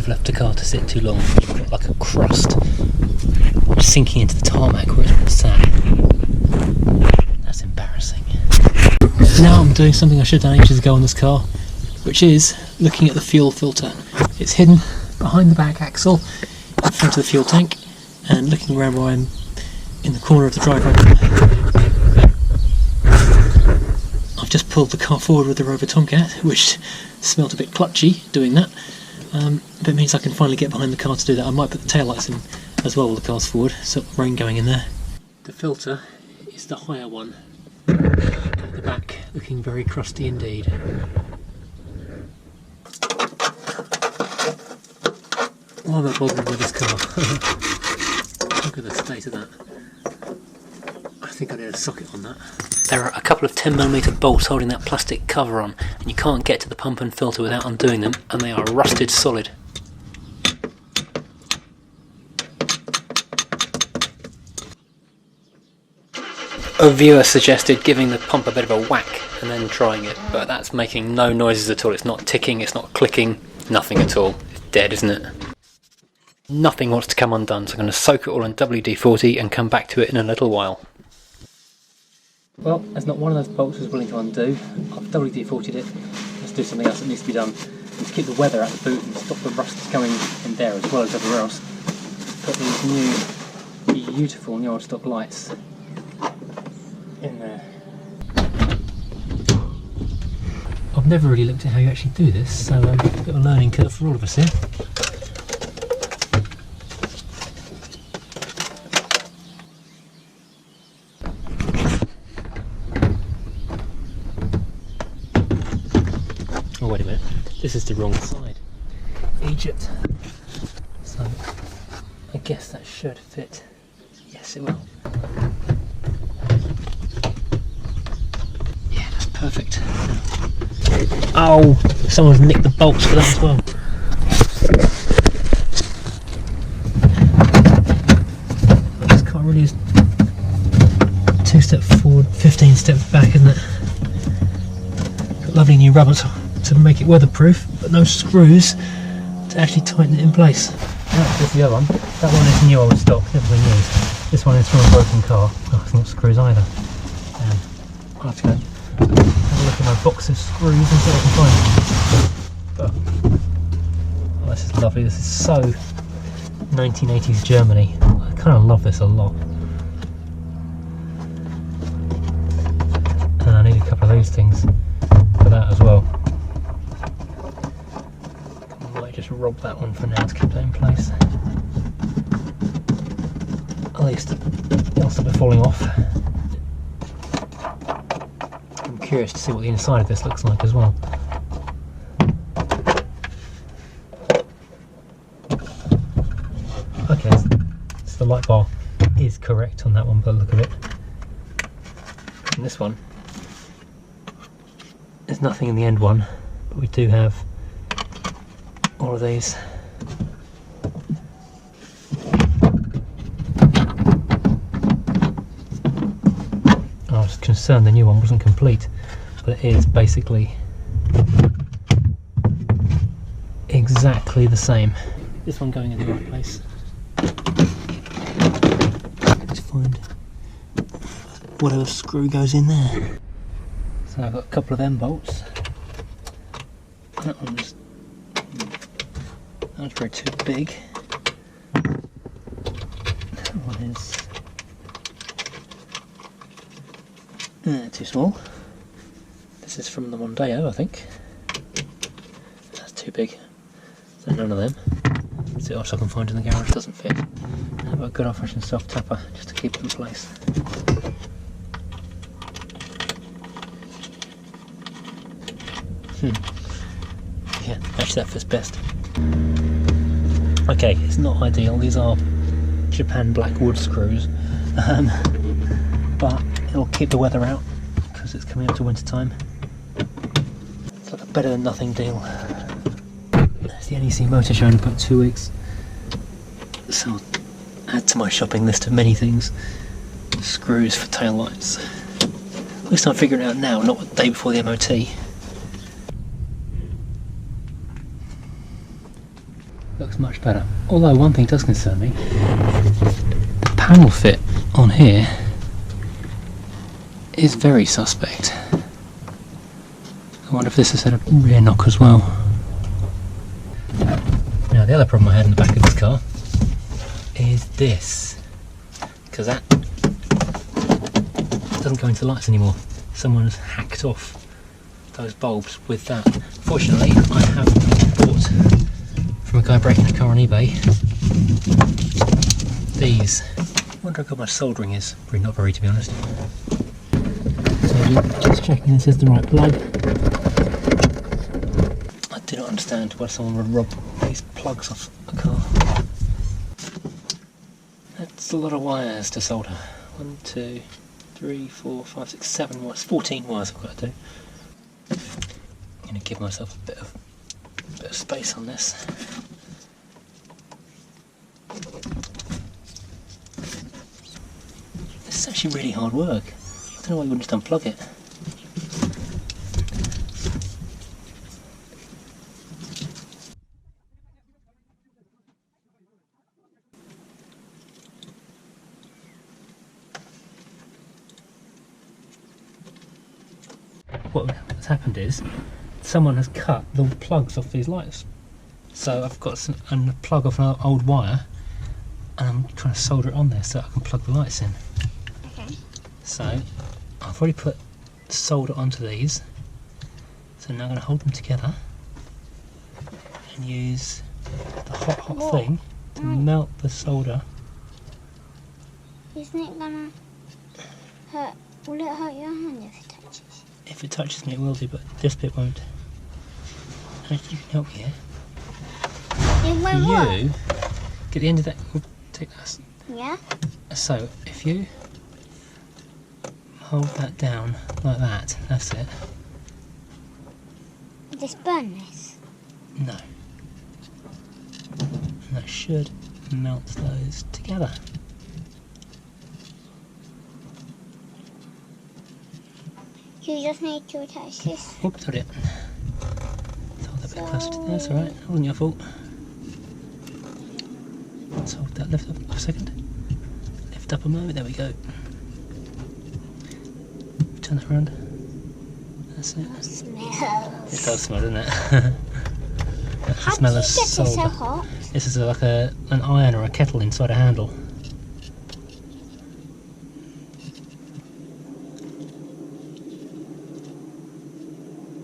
you've left the car to sit too long, you've got like a crust sinking into the tarmac where it's been sat. That's embarrassing. Now I'm doing something I should have done ages ago on this car, which is looking at the fuel filter. It's hidden behind the back axle in front of the fuel tank, and looking around where I'm in the corner of the drive room. I've just pulled the car forward with the Rover Tomcat, which smelt a bit clutchy doing that, but it means I can finally get behind the car to do that. I might put the taillights in as well while the car's forward, so rain going in there. The filter is the higher one at the back, looking very crusty indeed. Why am I bothering with this car? Look at the state of that. I think I need a socket on that. There are a couple of 10mm bolts holding that plastic cover on, and you can't get to the pump and filter without undoing them, and they are rusted solid. A viewer suggested giving the pump a bit of a whack and then trying it, but that's making no noises at all. It's not ticking, it's not clicking, nothing at all. It's dead, isn't it? Nothing wants to come undone, so I'm going to soak it all in WD-40 and come back to it in a little while. Well, as not one of those bolts was willing to undo, I've WD-40'd it. Let's do something else that needs to be done. To keep the weather out of the boot and stop the rust going in there as well as everywhere else. Put these new, beautiful new old stock lights in there. I've never really looked at how you actually do this, so a bit of a learning curve for all of us here. Oh wait a minute, this is the wrong side. Egypt. So I guess that should fit. Yes, it will. Yeah, that's perfect. Oh, someone's nicked the bolts for that as well. This car really is 2 steps forward, 15 steps back, isn't it? Got lovely new rubber to make it weatherproof, but no screws to actually tighten it in place. There's the other one. That one is new old stock, never been used. This one is from a broken car. Oh, it's not screws either. I'll have to go have a look at my box of screws and see what I can find. But oh, this is lovely. This is so 1980s Germany. I kind of love this a lot. And I need a couple of those things for that as well. I might just rob that one for now to keep that in place. At least it'll stop it falling off. I'm curious to see what the inside of this looks like as well. Okay, so the light bar is correct on that one by the look of it. And this one, there's nothing in the end one, but we do have all of these. I was concerned the new one wasn't complete, but it is basically exactly the same. This one going in the right place. Let's find whatever screw goes in there. So I've got a couple of them bolts. That one's very too big. That one is too small. This is from the Mondeo, I think. That's too big. So none of them. See what else I can find in the garage doesn't fit. How about a good old-fashioned soft tapper just to keep it in place. Yeah, actually that fits best. Okay, it's not ideal. These are Japan black wood screws, but it'll keep the weather out because it's coming up to winter time. It's like a better than nothing deal. It's the NEC Motor Show in about 2 weeks, so I'll add to my shopping list of many things. Screws for taillights. At least I'm figuring it out now, not the day before the MOT. looks much better. Although one thing does concern me. The panel fit on here is very suspect. I wonder if this has had a rear knock as well. Now the other problem I had in the back of this car is this, because that doesn't go into the lights anymore. Someone has hacked off those bulbs with that. Fortunately, I have bought from a guy breaking a car on eBay these. I wonder how good my soldering is. Probably not very, to be honest. So just checking this is the right plug. I do not understand why someone would rob these plugs off a car. That's a lot of wires to solder. 1, 2, 3, 4, 5, 6, 7 wires. 14 wires I've got to do. I'm going to give myself a bit of space on this. This is actually really hard work. I don't know why you wouldn't just unplug it. What's happened is someone has cut the plugs off these lights. So I've got a plug off an old wire and I'm trying to solder it on there so I can plug the lights in. Okay. So I've already put solder onto these. So now I'm going to hold them together and use the hot thing to melt the solder. Isn't it gonna hurt? Will it hurt your hand if it touches? If it touches me it will do, but this bit won't. And if you can help me here. It won't work. You get the end of that. We'll take that. Yeah. So if you hold that down like that, that's it. Just burn this. No. And that should melt those together. You just need to attach this. Oops, hold it. Hold that a bit closer to there, that's alright. That wasn't your fault. Let's hold that, lift up a second. Lift up a moment, there we go. Turn that around. That's it. It smells. It does smell, doesn't it? That's the How smell did of you get it so solder. hot? This is like an iron or a kettle inside a handle.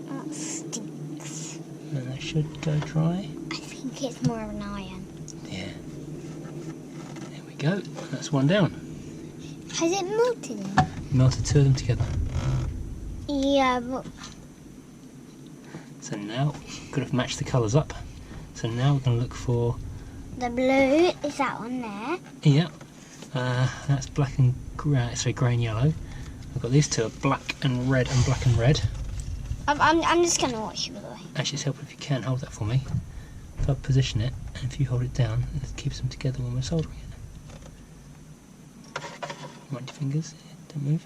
That stinks. And that should go dry. I think it's more of an iron. Yeah. There we go. That's one down. Has it melted in? Melted two of them together. Yeah, but So now, could have matched the colours up. So now we're going to look for, the blue is that one there. yeah, that's black and grey, sorry, grey and yellow. I've got these two, are black and red and black and red. I'm just gonna watch you, by the way. Actually, it's helpful if you can hold that for me. If I position it, and if you hold it down, it keeps them together when we're soldering it. Mind your fingers, don't move.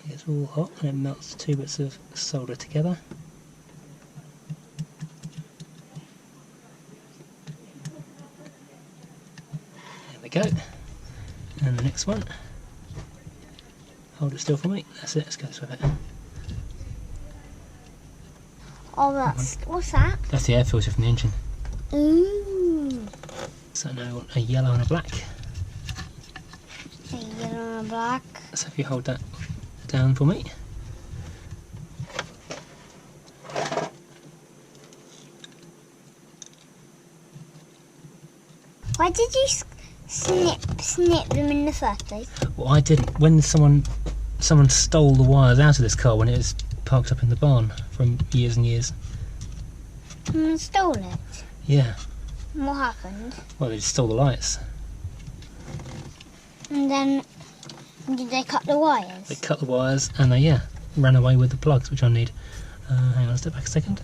It gets all hot and it melts two bits of solder together. There we go. And the next one. Hold it still for me. That's it, let's go this way a bit. Oh, what's that? That's the air filter from the engine. Ooh. So now we want a yellow and a black. A yellow and a black. So if you hold that down for me. Why did you snip them in the first place? Well, I didn't. When someone stole the wires out of this car when it was parked up in the barn from years and years. Someone stole it. Yeah. And what happened? Well, they just stole the lights. And then did they cut the wires? They cut the wires and they, ran away with the plugs, which I need. Hang on, step back a second.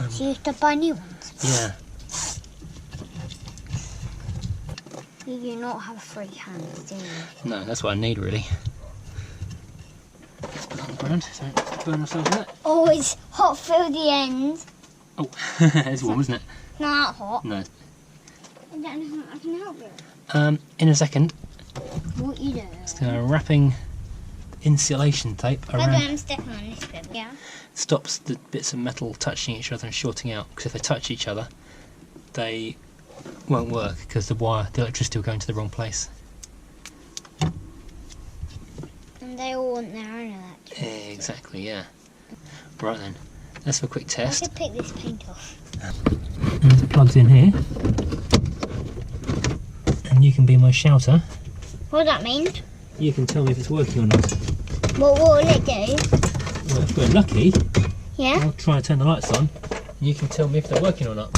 So you have to buy new ones? Yeah. You do not have free hands, do you? No, that's what I need really. Let's put it on the ground so don't burn ourselves with it. Oh, it's hot for the end. Oh, it's warm, isn't it? It's not that hot. No. I don't know how I can help you. In a second, What you do? just wrapping insulation tape around. I'm stepping on this bit. Yeah. Stops the bits of metal touching each other and shorting out, because if they touch each other they won't work because the electricity will go into the wrong place. And they all want their own electricity. Exactly, yeah. Right then, let's have a quick I test. could pick this paint off. And it plugs in here, and you can be my shouter. What does that mean? You can tell me if it's working or not. What will it do? Well, if we're lucky, Yeah? I'll try and turn the lights on, and you can tell me if they're working or not.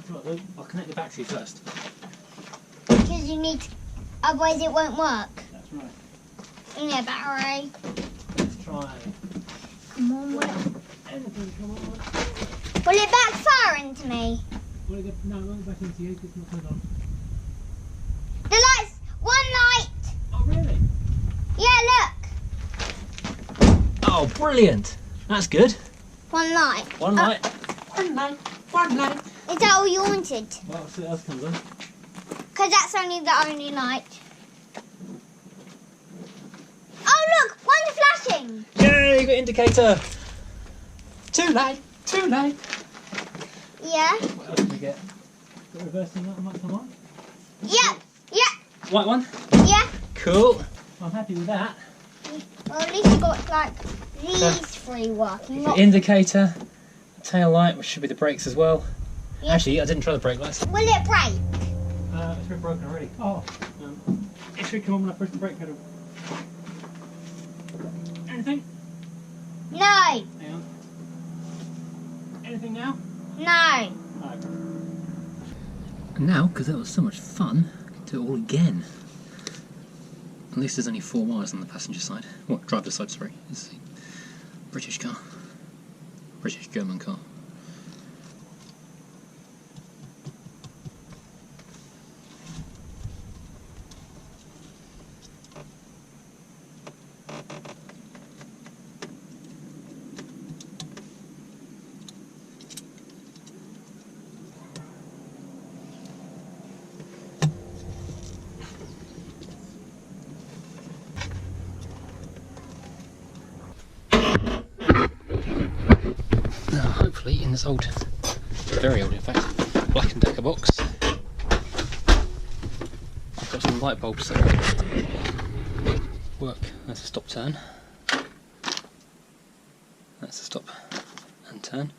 Right, I'll connect the battery first. Because you need to, otherwise it won't work. That's right. Yeah, battery. Let's try. Come on, will it? Anything, come on. Will it backfire into me? No, it won't back into you, it's not turned on. The lights! One light! Oh, really? Yeah, look! Oh, brilliant! That's good. One light. One light. One light. One light. Is that all you wanted? Well, let's see what else comes on. Because that's only the only light. Oh, look! One's flashing! Yay, you got indicator! Too late! Too late! Yeah? What else can we get? Got reversing light might come on? Yeah! Yeah! White one? Yeah! Cool. I'm happy with that. Well, at least you got, like, these three working. Not... Indicator, tail light, which should be the brakes as well. Yeah. Actually, I didn't try the brake lights. Will it break? It's been broken already. Oh, it should come on when I push the brake pedal. Anything? No! Hang on. Anything now? No! No. And now, because that was so much fun, I can do it all again. At least there's only 4 wires on the passenger side. Well, driver's side, sorry. It's a British car. British-German car. Hopefully in this old, very old in fact, Black & Decker box, I've got some light bulbs that work. That's a stop turn, that's a stop and turn.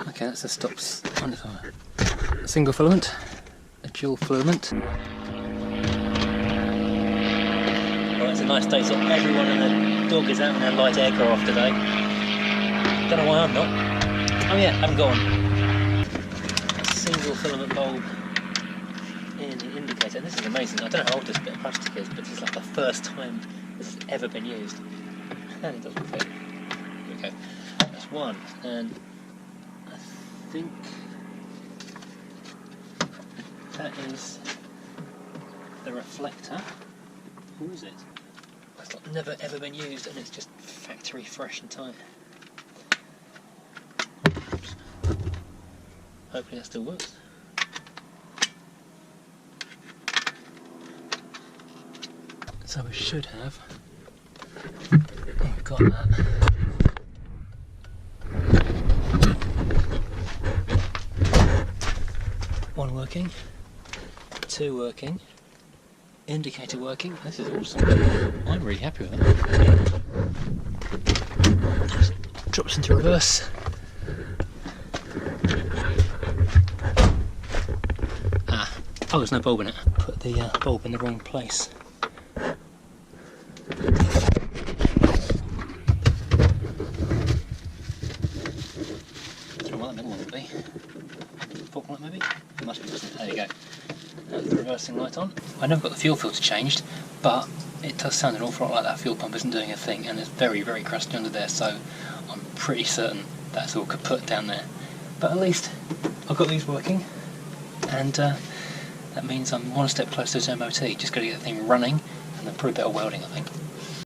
Okay, that's a stops, a single filament, a dual filament. Well, it's a nice day, so everyone and the dog is out in their light aircraft today. Don't know why I'm not. Oh yeah, I haven't got one. A single filament bulb in the indicator. And this is amazing. I don't know how old this bit of plastic is, but this is like the first time this has ever been used. And it doesn't fit. Here we go. That's one. And I think that is the reflector. Who is it? It's like never ever been used, and it's just factory fresh and tight. Hopefully that still works. So we should have. Oh, we've got that. One working, 2 working, indicator working. This is awesome. I'm really happy with that. Just drops into reverse. Oh, there's no bulb in it. Put the bulb in the wrong place. Don't know what that middle one would be. Fog light maybe? It must be, doesn't it? There you go. That's the reversing light on. I never got the fuel filter changed, but it does sound an awful lot like that fuel pump isn't doing a thing, and it's very, very crusty under there, so I'm pretty certain that's all kaput down there. But at least I've got these working, and that means I'm one step closer to MOT. Just got to get the thing running, and then probably a bit of welding, I think.